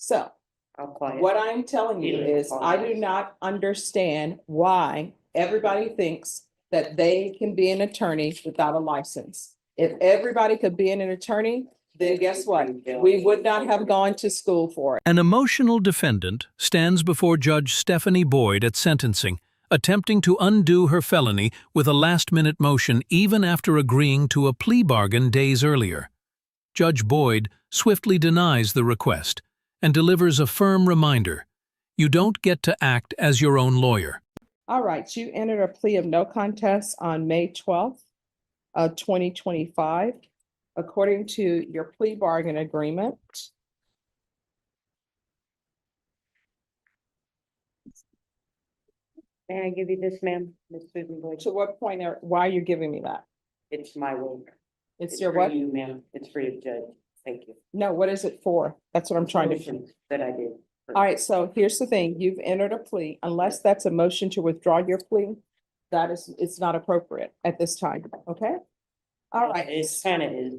So I'll quiet. what I'm telling you is I do not understand why everybody thinks that they can be an attorney without a license. If everybody could be an attorney, then guess what? We would not have gone to school for it. An emotional defendant stands before Judge Stephanie Boyd at sentencing, attempting to undo her felony with a last-minute motion even after agreeing to a plea bargain days earlier. Judge Boyd swiftly denies the request and delivers a firm reminder: you don't get to act as your own lawyer. All right, you entered a plea of no contest on May 12th of 2025. According to your plea bargain agreement, May I give you this, ma'am? Miss Susan Boyd? to what point, why are you giving me that? It's my waiver. It's your for what? you, ma'am. It's for you, Judge. Thank you. No, what is it for? That's what I'm trying to. Motions that I did. All right, so here's the thing. You've entered a plea. Unless that's a motion to withdraw your plea, it's not appropriate at this time, okay? All right. It kind of is.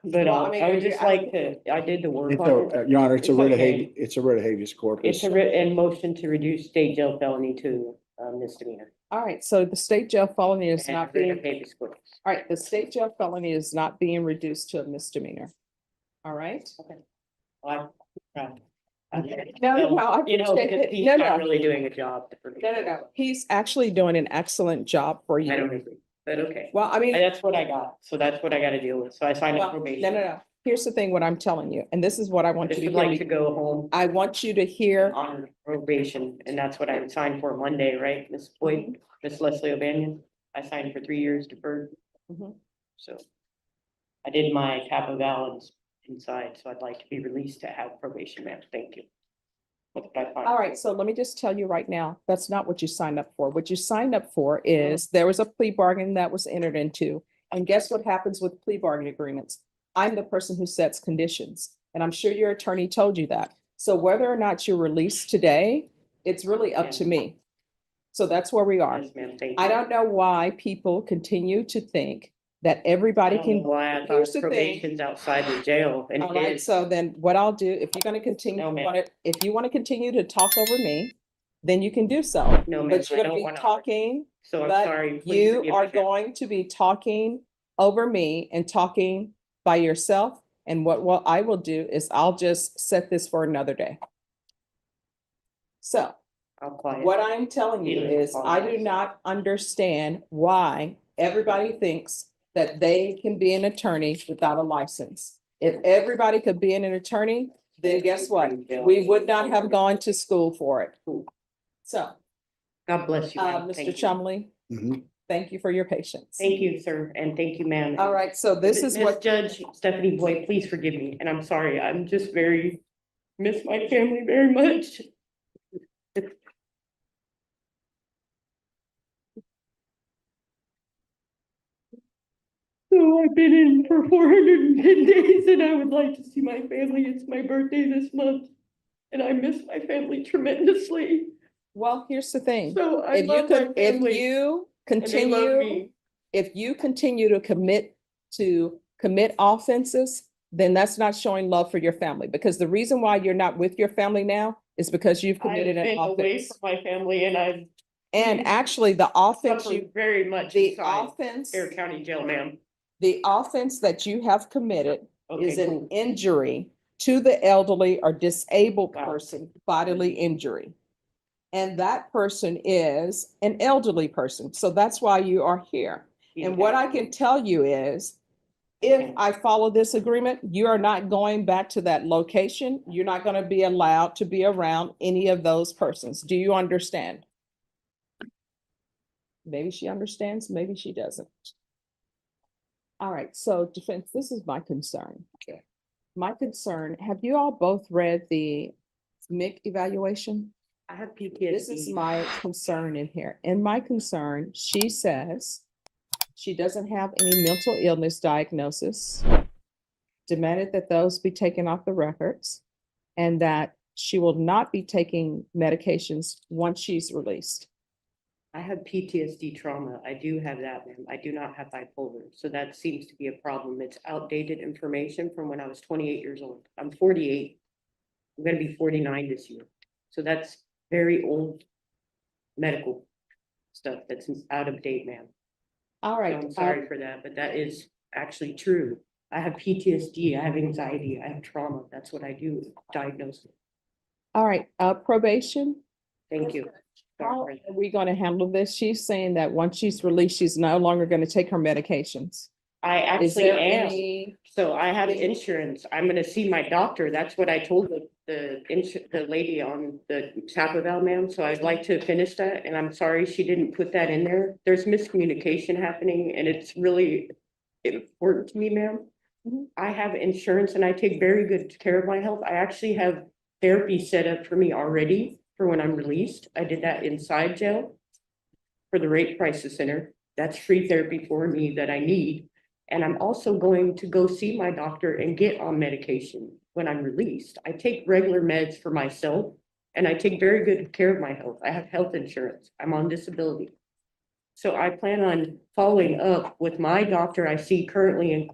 But Well, I mean, I would just like to, I did the work on it. Your Honor, it's a It's writ of okay. it's a writ of habeas corpus. It's a written motion to reduce state jail felony to misdemeanor. All right, so the state jail felony is And not writ being, of habeas corpus. all right, the state jail felony is not being reduced to a misdemeanor. All right? Well, I- No, I You know, appreciate because it. he's No, not no. really doing a job. for me. No. He's actually doing an excellent job for I don't you. agree, but okay. Well, I mean. That's what I got, so that's what I gotta deal with, so I signed up Well, probation. no. Here's the thing, what I'm telling you, and this is what I I want just you to would like to hear. go home I want you to hear, on probation, and that's what I signed for Monday, right, Miss Boyd, Miss Leslie O'Banion? I signed for 3 years deferred, Mhm. so. I did my cap of balance inside, so I'd like to be released to have probation, ma'am, thank you. What did I find? all right, so let me just tell you right now, that's not what you signed up for. What you signed up for is there was a plea bargain that was entered into. And guess what happens with plea bargain agreements? I'm the person who sets conditions, and I'm sure your attorney told you that. So whether or not you're released today, it's really up to me. So that's where we are. Yes, ma'am, thank you. I don't know why people continue to think that everybody I don't know can. why I Here's thought the thing. probation's outside the jail, and All it right, is. so then what I'll do, if you're gonna continue, No, ma'am. if you want to continue to talk over me, then you can do so. No, ma'am, But you're I gonna don't be wanna. talking, So I'm but sorry. please you forgive are me, ma'am. going to be talking over me and talking by yourself. And what I will do is I'll just set this for another day. So I'll quiet. what I'm telling you is I do not understand why everybody thinks that they can be an attorney without a license. If everybody could be an attorney, then guess what? We would not have gone to school for it. So, God bless you, ma'am. Mr. Thank you. Chumley, Mhm. thank you for your patience. Thank you, sir, and thank you, ma'am. All right, so this is Miss what, Judge Stephanie Boyd, please forgive me, and I'm sorry, I'm just miss my family very much. So I've been in for 410 days and I would like to see my family. It's my birthday this month. And I miss my family tremendously. well, here's the thing. So I If you love my could, if family you and they love continue, me. if you continue to commit offenses, then that's not showing love for your family. Because the reason why you're not with your family now is because you've I've committed an been away offense. from my family and I've And actually, the offense you, suffered very much the inside offense, Bear County Jail, ma'am. the offense that you have committed is Okay, an cool. injury to the elderly or disabled Wow. person, bodily injury. And that person is an elderly person. So that's why you are here. And what I can tell you is, if Okay. I follow this agreement, you are not going back to that location. You're not going to be allowed to be around any of those persons. Do you understand? Maybe she understands, maybe she doesn't. All right, so defense, this is my concern. Okay. My concern, have you all both read the MIC evaluation? I have PTSD. This is my concern in here. In my concern, she says she doesn't have any mental illness diagnosis, demanded that those be taken off the records, and that she will not be taking medications once she's released. I have PTSD trauma. I do have that, ma'am. I do not have bipolar. So that seems to be a problem. It's outdated information from when I was 28 years old. I'm 48. I'm gonna be 49 this year. So that's very old medical stuff that's out of date, ma'am. All So right. I'm sorry for that, but that is actually true. I have PTSD, I have anxiety, I have trauma. That's what I do, diagnose it. All right, probation. Thank you. How are we going to handle this? She's saying that once she's released, she's no longer going to take her medications. I Is actually there am. any? So I have insurance. I'm gonna see my doctor. That's what I told the lady on the Taco Bell, ma'am. So I'd like to finish that, and I'm sorry she didn't put that in there. There's miscommunication happening, and it's really important to me, ma'am. Mhm. I have insurance and I take very good care of my health. I actually have therapy set up for me already for when I'm released. I did that inside jail for the Rape Crisis Center. That's free therapy for me that I need. And I'm also going to go see my doctor and get on medication when I'm released. I take regular meds for myself and I take very good care of my health. I have health insurance. I'm on disability. So I plan on following up with my doctor I see currently in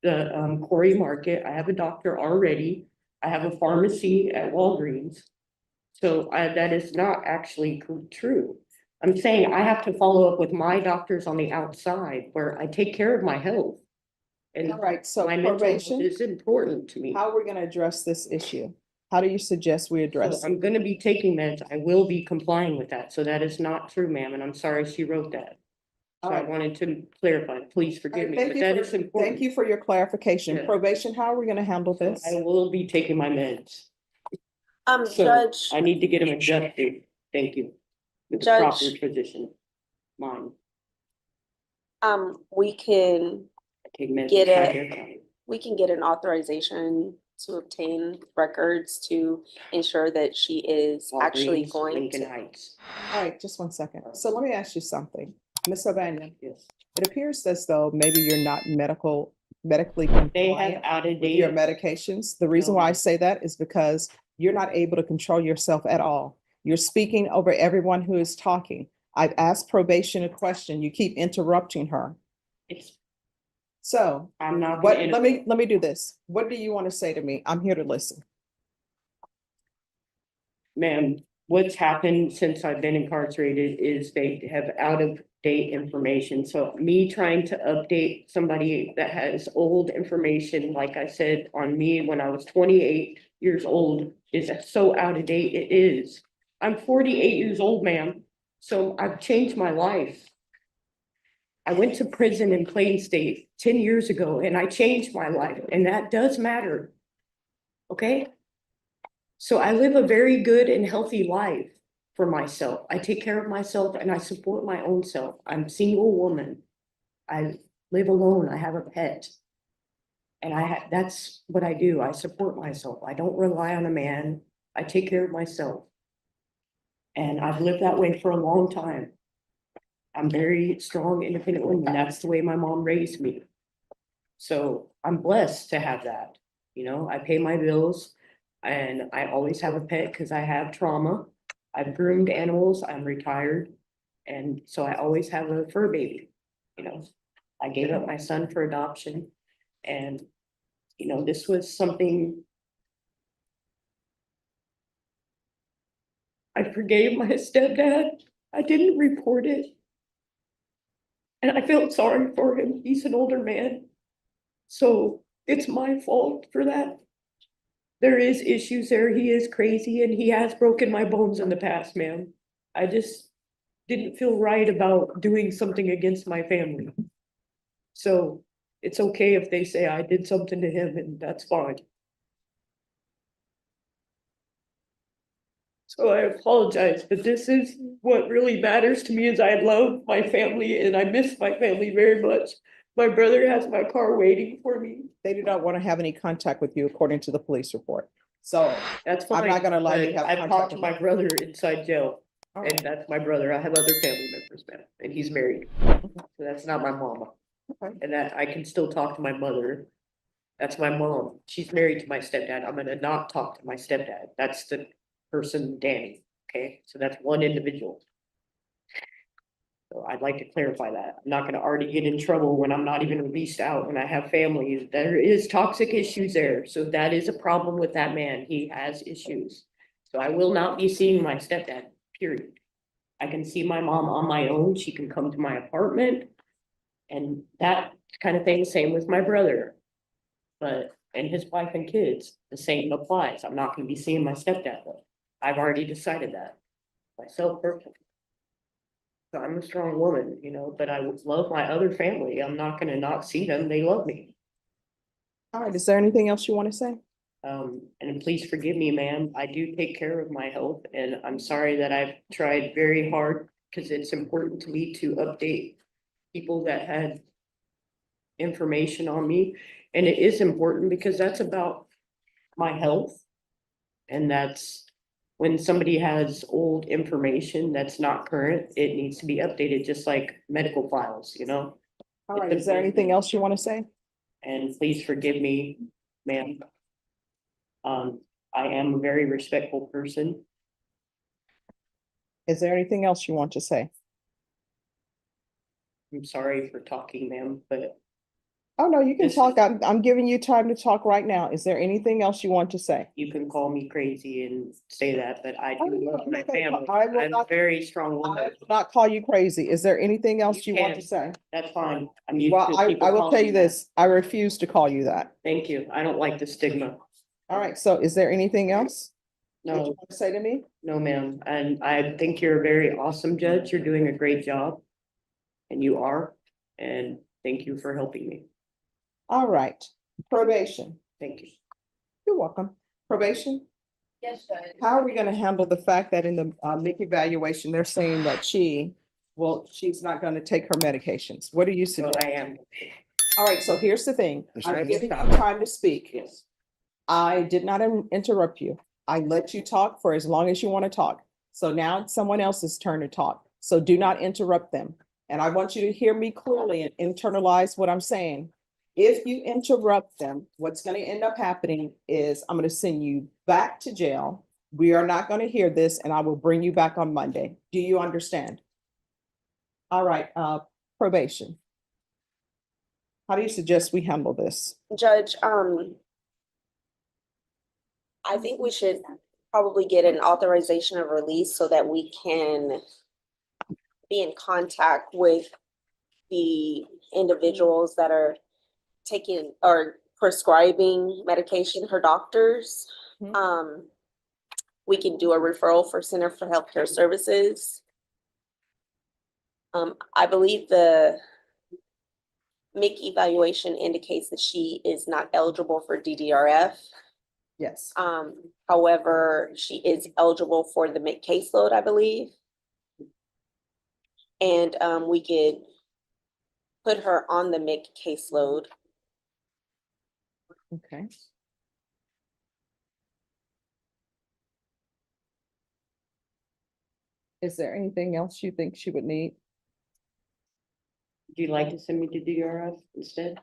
the Quarry Market. I have a doctor already. I have a pharmacy at Walgreens. So that is not actually true. I'm saying I have to follow up with my doctors on the outside where I take care of my health. And All right, so my mental health probation, is important to me. how are we going to address this issue? How do you suggest we So address it? I'm gonna be taking meds. I will be complying with that. So that is not true, ma'am, and I'm sorry she wrote that. So I Alright. wanted to clarify. Please forgive me, but that is important. Thank you for your clarification. Yeah. Probation, how are we going to handle So this? I will be taking my meds. So Judge, I need to get them adjusted. Thank you. With the proper Judge. physician. Mine. we can, I take meds. Get inside it. their body. we can get an authorization to obtain records to ensure that she is actually Walgreens, going Lincoln to. Heights. All right, just one second. So let me ask you something. Ms. O'Banion, Yes. it appears as though maybe you're not medically They have compliant out of with your date. medications. The reason why I say that is because you're not able to control yourself at all. You're speaking over everyone who is talking. I've asked probation a question. You keep interrupting her. It's, So I'm not. what, gonna let me do this. What do you want to say to me? I'm here to listen. Ma'am, what's happened since I've been incarcerated is they have out of date information. So me trying to update somebody that has old information, like I said, on me when I was 28 years old is so out of date. It is. I'm 48 years old, ma'am. So I've changed my life. I went to prison in Plain State 10 years ago and I changed my life and that does matter. Okay? So I live a very good and healthy life for myself. I take care of myself and I support my own self. I'm a single woman. I live alone. I have a pet. And that's what I do. I support myself. I don't rely on a man. I take care of myself. And I've lived that way for a long time. I'm very strong, independent woman. That's the way my mom raised me. So I'm blessed to have that. You know, I pay my bills and I always have a pet because I have trauma. I've groomed animals. I'm retired. And so I always have a fur baby. You know, I gave up my son for adoption. And, you know, this was something I forgave my stepdad. I didn't report it. And I felt sorry for him. He's an older man. So it's my fault for that. There is issues there. He is crazy and he has broken my bones in the past, ma'am. I just didn't feel right about doing something against my family. So it's okay if they say I did something to him and that's fine. So I apologize, but this is what really matters to me is I love my family and I miss my family very much. My brother has my car waiting for me. They do not want to have any contact with you according to the police report. So That's I'm fine. not gonna allow you to but have I've contact talked to with my brother inside jail, all and right, that's my brother. I have other family members, man, and he's married. So that's not my mama. okay. And that I can still talk to my mother. That's my mom. She's married to my stepdad. I'm gonna not talk to my stepdad. That's the person, Danny. Okay, so that's one individual. So I'd like to clarify that. I'm not gonna already get in trouble when I'm not even released out and I have family. There is toxic issues there. So that is a problem with that man. He has issues. So I will not be seeing my stepdad, period. I can see my mom on my own. She can come to my apartment. And that kind of thing, same with my brother. But, and his wife and kids, the same applies. I'm not gonna be seeing my stepdad though. I've already decided that myself personally. So I'm a strong woman, you know, but I would love my other family. I'm not gonna not see them. They love me. All right, is there anything else you want to say? And please forgive me, ma'am. I do take care of my health and I'm sorry that I've tried very hard because it's important to me to update people that had information on me. And it is important because that's about my health. And that's when somebody has old information that's not current, it needs to be updated, just like medical files, you know? All right, is there anything else you want to say? And please forgive me, ma'am. I am a very respectful person. Is there anything else you want to say? I'm sorry for talking, ma'am, but Oh, no, you can This- talk. I'm giving you time to talk right now. Is there anything else you want to say? you can call me crazy and say that, but I Oh, do no, love I'm my not gonna family. I will I'm a not- very strong I woman. will not call you crazy. Is there anything else You you want can. to say? That's fine. I'm used Well, to I people will calling tell me you that. this, I refuse to call you that. Thank you. I don't like the stigma. All right, so is there anything else that you No, want to say to me? no, ma'am. And I think you're a very awesome judge. You're doing a great job. And you are. And thank you for helping me. All right, probation. Thank you. You're welcome. Probation, Yes, Judge. how are we gonna handle the fact that in the MIC evaluation, they're saying that she's not gonna take her medications? What do you So suggest? I am. All right, so here's the thing. I'm giving you time to speak. Yes. I did not interrupt you. I let you talk for as long as you want to talk. So now it's someone else's turn to talk. So do not interrupt them. And I want you to hear me clearly and internalize what I'm saying. If you interrupt them, what's going to end up happening is I'm going to send you back to jail. We are not going to hear this and I will bring you back on Monday. Do you understand? All right, probation. How do you suggest we handle this? Judge, I think we should probably get an authorization of release so that we can be in contact with the individuals that are taking or prescribing medication, her doctors. Mhm. We can do a referral for Center for Healthcare Services. I believe the MIC evaluation indicates that she is not eligible for DDRF. Yes. However, she is eligible for the MIC caseload, I believe. And we could put her on the MIC caseload. Okay. Is there anything else you think she would need? Would you like to send me to DRF instead?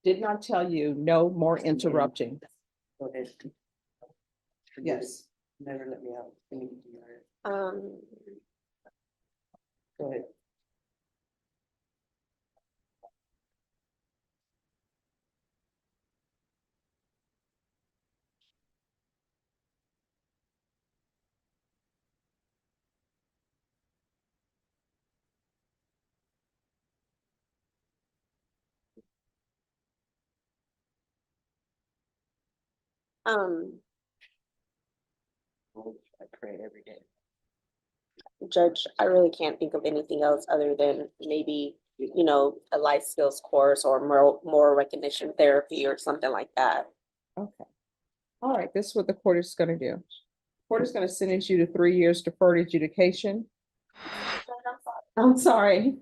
Did not tell you, no more interrupting. Go ahead. Yes. Never let me out. Send me to DRF. Go ahead. I pray every day. Judge, I really can't think of anything else other than maybe, you know, a life skills course or moral recognition therapy or something like that. Okay. All right, this is what the court is gonna do. Court is gonna sentence you to 3 years deferred adjudication. I'm sorry.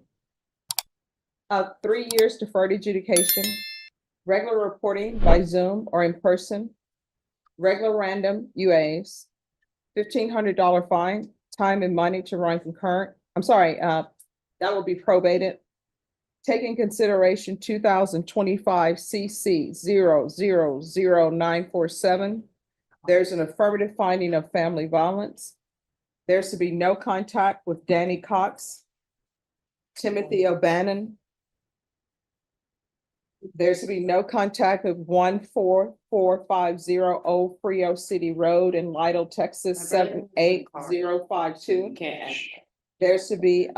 3 years deferred adjudication, regular reporting by Zoom or in person, regular random UAs, $1,500 fine, time and money to run concurrent. I'm sorry, that will be probated. Take in consideration 2025 CC 000947. There's an affirmative finding of family violence. There's to be no contact with Danny Cox. Timothy O'Bannon. There's to be no contact with 14450 Old Frio City Road in Lytle, Texas, 78052. Can't. There's to be,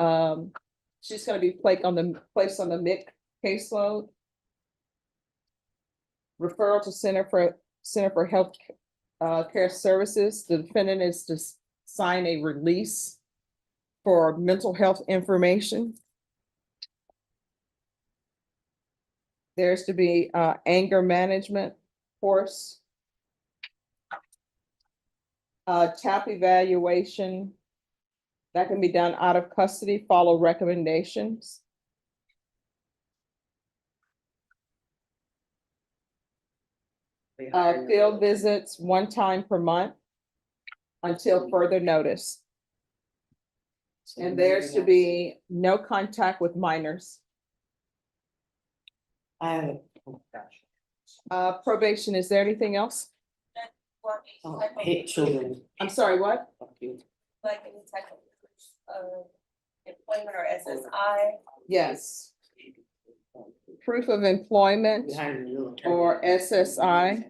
she's gonna be placed on the MIC caseload. Referral to Center for Health Care Services. The defendant is to sign a release for mental health information. There's to be anger management course. TAP evaluation. That can be done out of custody, follow recommendations. Field visits 1 time per month until further notice. And there's to be no contact with minors. Probation, is there anything else? Hate children. I'm sorry, what? Like any type of employment or SSI. Yes. Proof of employment or SSI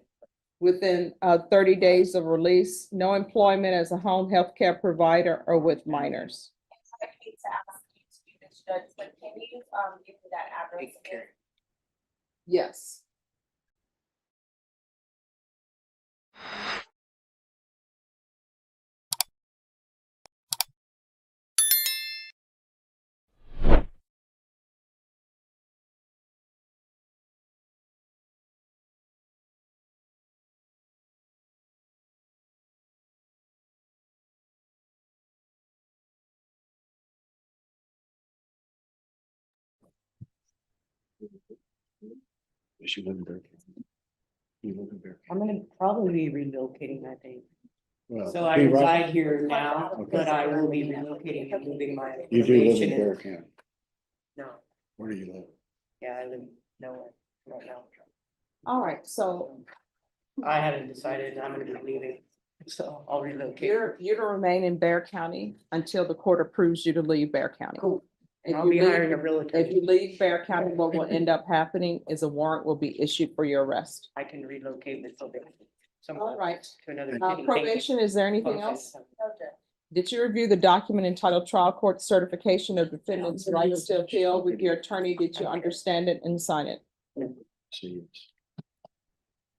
within 30 days of release, no employment as a home health care provider or with minors. I hate to ask you to do this, Judge, but can you give me that address again? Yes. She live in Bear County. You live in Bear I'm County. gonna probably be relocating, I think. Well, So I be right- reside here now, Okay. but I will be relocating and moving my You do live in information Bear in. County. No, Where do you live? yeah, I live nowhere right now. All right, so I haven't decided, I'm gonna be leaving, so I'll relocate. you're to remain in Bear County until the court approves you to leave Bear County. Cool. If I'll you be leave- hiring a realtor. If you leave Bear County, what will end up happening is a warrant will be issued for your arrest. I can relocate with somebody. All Somewhere right, to another city. Thank you. probation, is there anything else? No, Judge. Did you review the document entitled Trial Court Certification of Defendant's Rights to Appeal with your attorney? Did you understand it and sign it? See,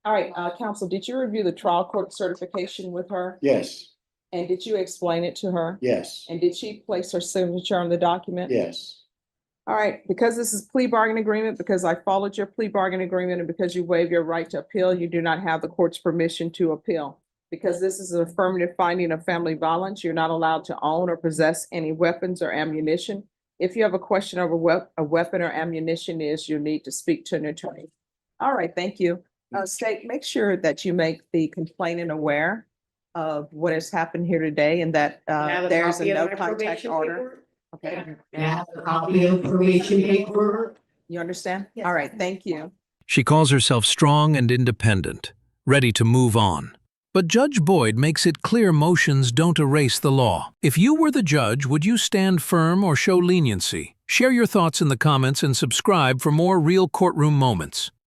All right, counsel, did you review the trial court certification with her? yes, And did you explain it to her? yes, And did she place her signature on the document? yes, All right, because this is plea bargain agreement, because I followed your plea bargain agreement, and because you waive your right to appeal, you do not have the court's permission to appeal. Because this is an affirmative finding of family violence, you're not allowed to own or possess any weapons or ammunition. If you have a question over what a weapon or ammunition is, you need to speak to an attorney. All right, thank you. State, make sure that you make the complainant aware of what has happened here today and that Can I have a there's a copy of no my contact probation order. paperwork? Okay, Can I have a copy of probation paperwork? you understand? Yes. All right, thank you. She calls herself strong and independent, ready to move on. But Judge Boyd makes it clear motions don't erase the law. If you were the judge, would you stand firm or show leniency? Share your thoughts in the comments and subscribe for more real courtroom moments.